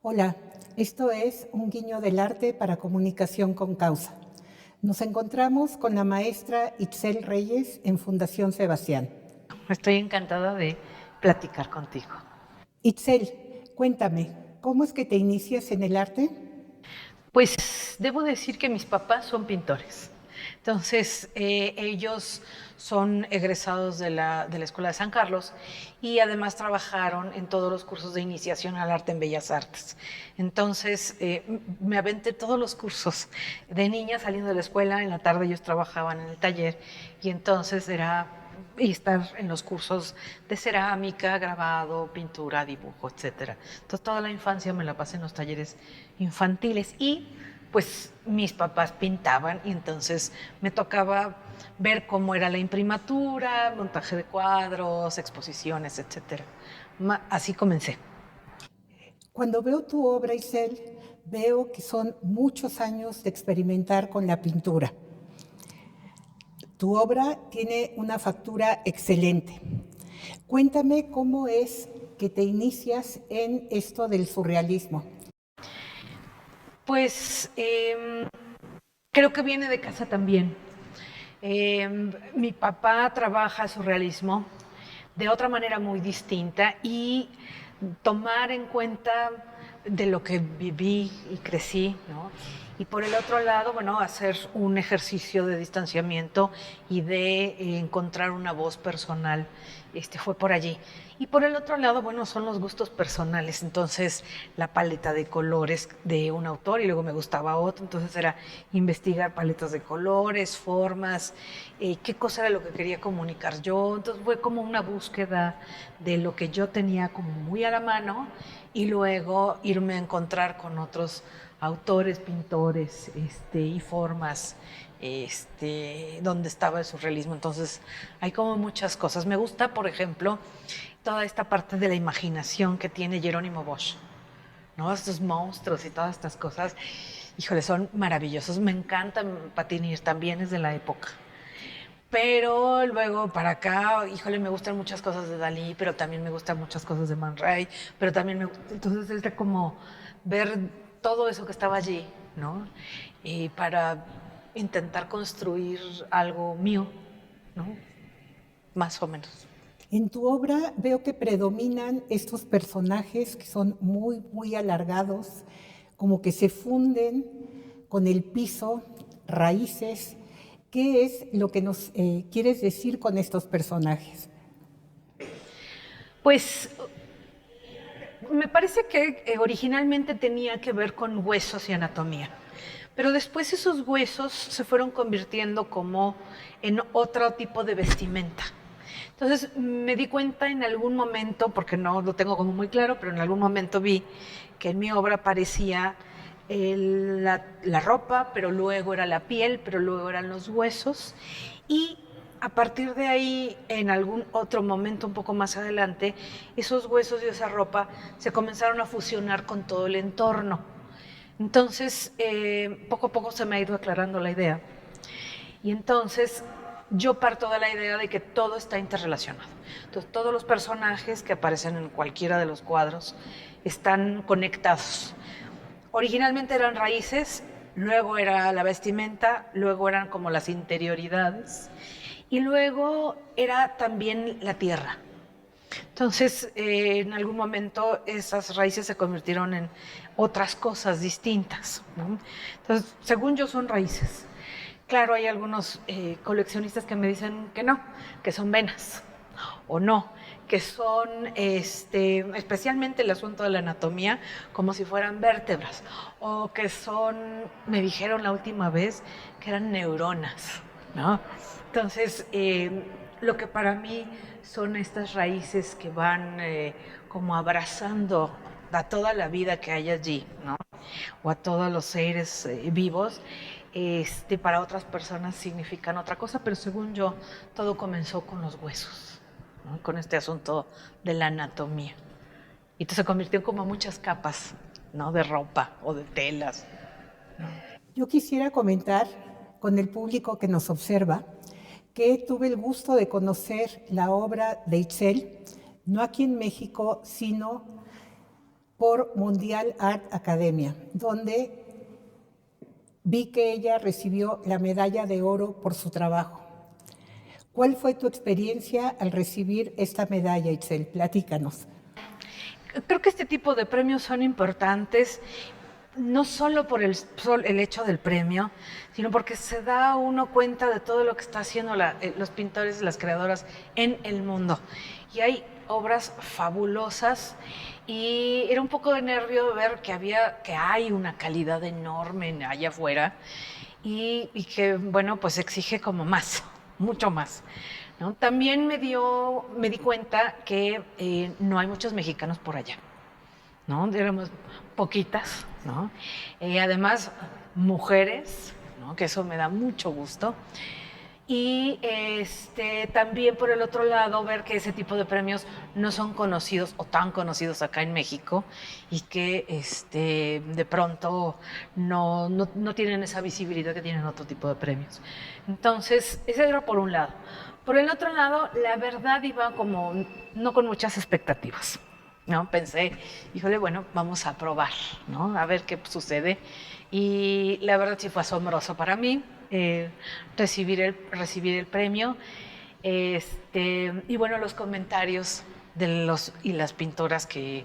Hola, esto es Un guiño del arte para comunicación con causa. Nos encontramos con la maestra Itzel Reyes en Fundación Sebastián. Estoy encantada de platicar contigo. Itzel, cuéntame, ¿cómo es que te inicias en el arte? Pues debo decir que mis papás son pintores. Entonces, ellos son egresados de la Escuela de San Carlos y además trabajaron en todos los cursos de iniciación al arte en Bellas Artes. Entonces, me aventé todos los cursos. De niña saliendo de la escuela, en la tarde ellos trabajaban en el taller y entonces era y estar en los cursos de cerámica, grabado, pintura, dibujo, etcétera. Entonces toda la infancia me la pasé en los talleres infantiles y pues mis papás pintaban y entonces me tocaba ver cómo era la imprimatura, montaje de cuadros, exposiciones, etcétera. Así comencé. Cuando veo tu obra, Itzel, veo que son muchos años de experimentar con la pintura. Tu obra tiene una factura excelente. Cuéntame cómo es que te inicias en esto del surrealismo. Pues creo que viene de casa también. Mi papá trabaja surrealismo de otra manera muy distinta y tomar en cuenta de lo que viví y crecí, ¿no? Y por el otro lado, bueno, hacer un ejercicio de distanciamiento y de encontrar una voz personal, fue por allí. Y por el otro lado, bueno, son los gustos personales. Entonces, la paleta de colores de un autor y luego me gustaba otro. Entonces era investigar paletas de colores, formas, qué cosa era lo que quería comunicar yo. Entonces fue como una búsqueda de lo que yo tenía como muy a la mano y luego irme a encontrar con otros autores, pintores y formas donde estaba el surrealismo. Entonces hay como muchas cosas. Me gusta, por ejemplo, toda esta parte de la imaginación que tiene Jerónimo Bosch, ¿no? Estos monstruos y todas estas cosas, híjole, son maravillosos. Me encantan Patinir, también es de la época. Pero luego para acá, híjole, me gustan muchas cosas de Dalí, pero también me gustan muchas cosas de Man Ray, pero también entonces es de como ver todo eso que estaba allí, ¿no? Y para intentar construir algo mío, ¿no? Más o menos. En tu obra veo que predominan estos personajes que son muy alargados, como que se funden con el piso, raíces. ¿Qué es lo que nos quieres decir con estos personajes? Pues me parece que originalmente tenía que ver con huesos y anatomía, pero después esos huesos se fueron convirtiendo como en otro tipo de vestimenta. Entonces me di cuenta en algún momento, porque no lo tengo como muy claro, pero en algún momento vi que en mi obra aparecía la ropa, pero luego era la piel, pero luego eran los huesos. Y a partir de ahí, en algún otro momento un poco más adelante, esos huesos y esa ropa se comenzaron a fusionar con todo el entorno. Entonces, poco a poco se me ha ido aclarando la idea. Y entonces yo parto de la idea de que todo está interrelacionado. Entonces, todos los personajes que aparecen en cualquiera de los cuadros están conectados. Originalmente eran raíces, luego era la vestimenta, luego eran como las interioridades y luego era también la tierra. Entonces, en algún momento esas raíces se convirtieron en otras cosas distintas, ¿no? Entonces, según yo son raíces. Claro, hay algunos coleccionistas que me dicen que no, que son venas, o no, que son, especialmente el asunto de la anatomía, como si fueran vértebras, o que son, me dijeron la última vez, que eran neuronas, ¿no? Entonces, lo que para mí son estas raíces que van como abrazando a toda la vida que hay allí, ¿no? O a todos los seres vivos, para otras personas significan otra cosa, pero según yo, todo comenzó con los huesos, ¿no? Con este asunto de la anatomía. Y entonces se convirtió en como muchas capas, ¿no? De ropa o de telas. Yo quisiera comentar con el público que nos observa que tuve el gusto de conocer la obra de Itzel, no aquí en México, sino por Mondial Art Academia, donde vi que ella recibió la medalla de oro por su trabajo. ¿Cuál fue tu experiencia al recibir esta medalla, Itzel? Platícanos. Creo que este tipo de premios son importantes, no solo por el hecho del premio, sino porque se da uno cuenta de todo lo que está haciendo los pintores y las creadoras en el mundo. Y hay obras fabulosas y era un poco de nervio ver que hay una calidad enorme allá afuera y que, bueno, pues exige como más, mucho más, ¿no? También me di cuenta que no hay muchos mexicanos por allá, ¿no? Éramos poquitas, ¿no? Además, mujeres, ¿no? Que eso me da mucho gusto. Y también por el otro lado, ver que ese tipo de premios no son conocidos o tan conocidos acá en México y que de pronto no tienen esa visibilidad que tienen otro tipo de premios. Entonces, ese era por un lado. Por el otro lado, la verdad iba como no con muchas expectativas, ¿no? Pensé, híjole, bueno, vamos a probar, ¿no? A ver qué sucede. Y la verdad sí fue asombroso para mí recibir el premio. Y bueno, los comentarios de las pintoras que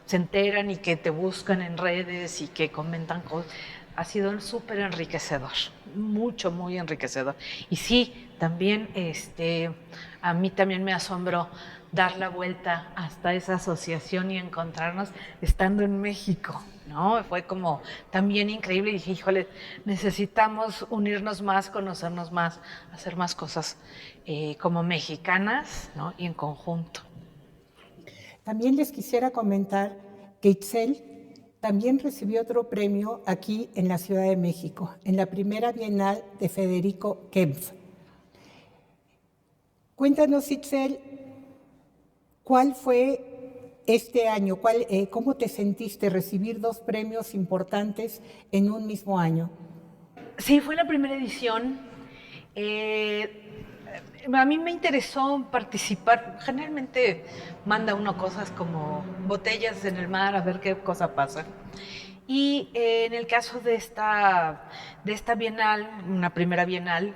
se enteran y que te buscan en redes y que comentan cosas, ha sido súper enriquecedor, mucho, muy enriquecedor. Y sí, también a mí también me asombró dar la vuelta hasta esa asociación y encontrarnos estando en México, ¿no? Fue como también increíble y dije, híjole, necesitamos unirnos más, conocernos más, hacer más cosas como mexicanas, ¿no? Y en conjunto. También les quisiera comentar que Itzel también recibió otro premio aquí en la Ciudad de México, en la primera Bienal de Federico Kempf. Cuéntanos, Itzel, ¿cuál fue este año? ¿Cómo te sentiste recibir dos premios importantes en un mismo año? Sí, fue la primera edición. A mí me interesó participar. Generalmente manda uno cosas como botellas en el mar a ver qué cosa pasa. Y en el caso de esta bienal, una primera bienal,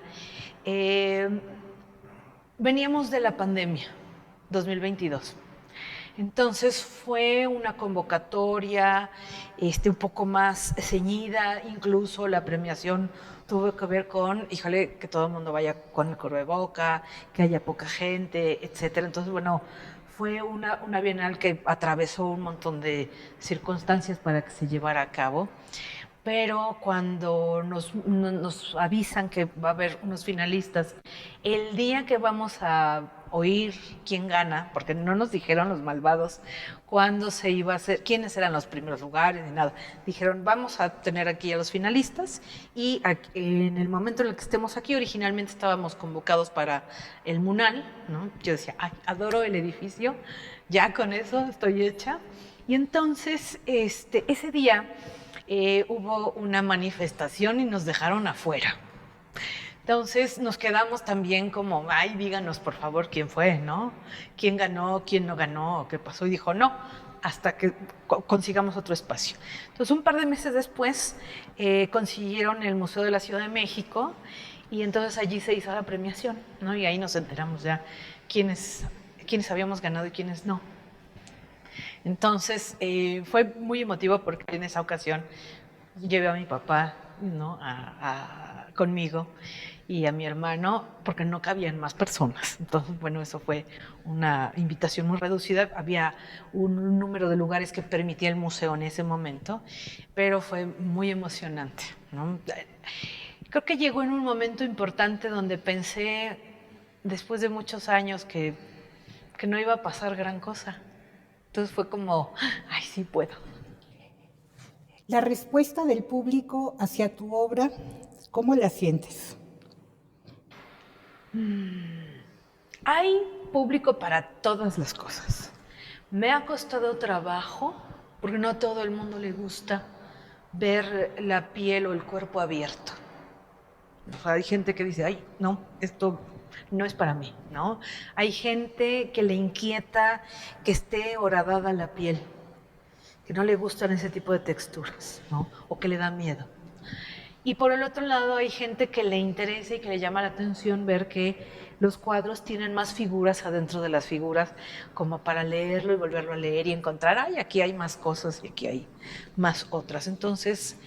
veníamos de la pandemia, 2022. Entonces fue una convocatoria un poco más ceñida, incluso la premiación tuvo que ver con, híjole, que todo el mundo vaya con el cubreboca, que haya poca gente, etcétera. Entonces, bueno, fue una bienal que atravesó un montón de circunstancias para que se llevara a cabo. Pero cuando nos avisan que va a haber unos finalistas, el día que vamos a oír quién gana, porque no nos dijeron los malvados cuándo se iba a hacer, quiénes eran los primeros lugares ni nada. Dijeron, vamos a tener aquí a los finalistas y en el momento en el que estemos aquí, originalmente estábamos convocados para el Munal, ¿no? Yo decía, ay, adoro el edificio, ya con eso estoy hecha. Y entonces, ese día hubo una manifestación y nos dejaron afuera. Entonces nos quedamos también como, ay, díganos por favor quién fue, ¿no? ¿Quién ganó, quién no ganó, qué pasó? Y dijo, no, hasta que consigamos otro espacio. Entonces un par de meses después consiguieron el Museo de la Ciudad de México y entonces allí se hizo la premiación, ¿no? Y ahí nos enteramos ya quiénes habíamos ganado y quiénes no. Entonces fue muy emotivo porque en esa ocasión llevé a mi papá, ¿no? Conmigo y a mi hermano porque no cabían más personas. Entonces, bueno, eso fue una invitación muy reducida. Había un número de lugares que permitía el museo en ese momento, pero fue muy emocionante, ¿no? Creo que llegó en un momento importante donde pensé, después de muchos años, que no iba a pasar gran cosa. Entonces fue como, ay, sí puedo. La respuesta del público hacia tu obra, ¿cómo la sientes? Hay público para todas las cosas. Me ha costado trabajo, porque no a todo el mundo le gusta ver la piel o el cuerpo abierto. O sea, hay gente que dice, ay, no, esto no es para mí, ¿no? Hay gente que le inquieta que esté horadada la piel. que no le gustan ese tipo de texturas, ¿no? O que le da miedo. Y por el otro lado hay gente que le interesa y que le llama la atención ver que los cuadros tienen más figuras adentro de las figuras, como para leerlo y volverlo a leer y encontrar, ay, aquí hay más cosas y aquí hay más otras. Entonces,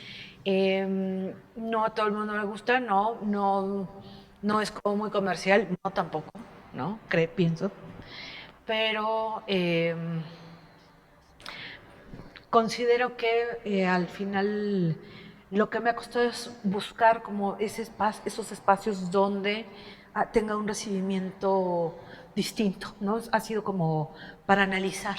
no a todo el mundo le gusta, no es como muy comercial, no tampoco, ¿no? Pienso. Pero considero que al final lo que me ha costado es buscar como esos espacios donde tenga un recibimiento distinto, ¿no? Ha sido como para analizar.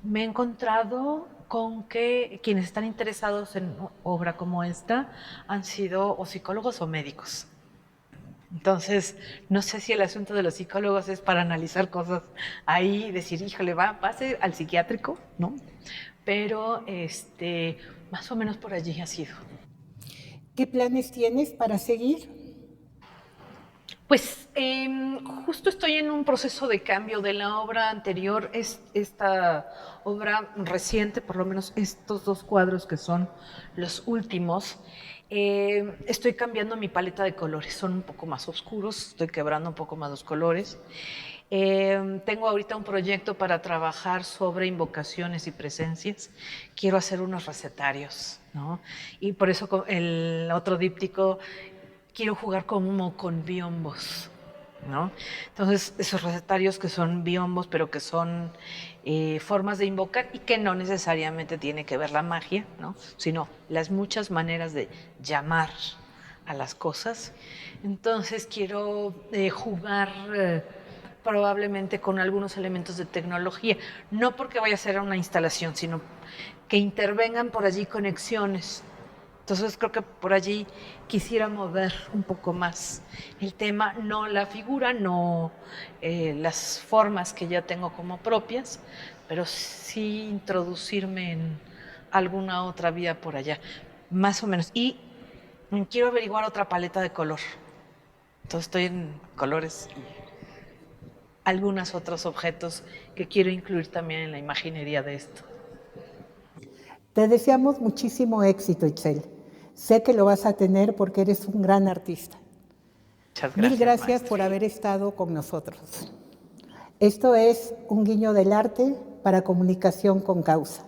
Me he encontrado con que quienes están interesados en obra como esta han sido o psicólogos o médicos. Entonces, no sé si el asunto de los psicólogos es para analizar cosas ahí y decir, híjole, pase al psiquiátrico, ¿no? Pero más o menos por allí ha sido. ¿Qué planes tienes para seguir? Pues justo estoy en un proceso de cambio de la obra anterior, esta obra reciente, por lo menos estos 2 cuadros que son los últimos. Estoy cambiando mi paleta de colores, son un poco más oscuros, estoy quebrando un poco más los colores. Tengo ahorita un proyecto para trabajar sobre invocaciones y presencias. Quiero hacer unos recetarios, ¿no? Y por eso el otro díptico quiero jugar como con biombos, ¿no? Entonces, esos recetarios que son biombos, pero que son formas de invocar y que no necesariamente tiene que ver la magia, ¿no? Sino las muchas maneras de llamar a las cosas. Entonces, quiero jugar probablemente con algunos elementos de tecnología, no porque vaya a ser una instalación, sino que intervengan por allí conexiones. Entonces creo que por allí quisiera mover un poco más el tema, no la figura, no las formas que ya tengo como propias, pero sí introducirme en alguna otra vía por allá, más o menos. Y quiero averiguar otra paleta de color. Entonces estoy en colores y algunos otros objetos que quiero incluir también en la imaginería de esto. Te deseamos muchísimo éxito, Itzel. Sé que lo vas a tener porque eres un gran artista. Muchas gracias, Mil gracias maestra. por haber estado con nosotros. Esto es Un Guiño del Arte para Comunicación con Causa.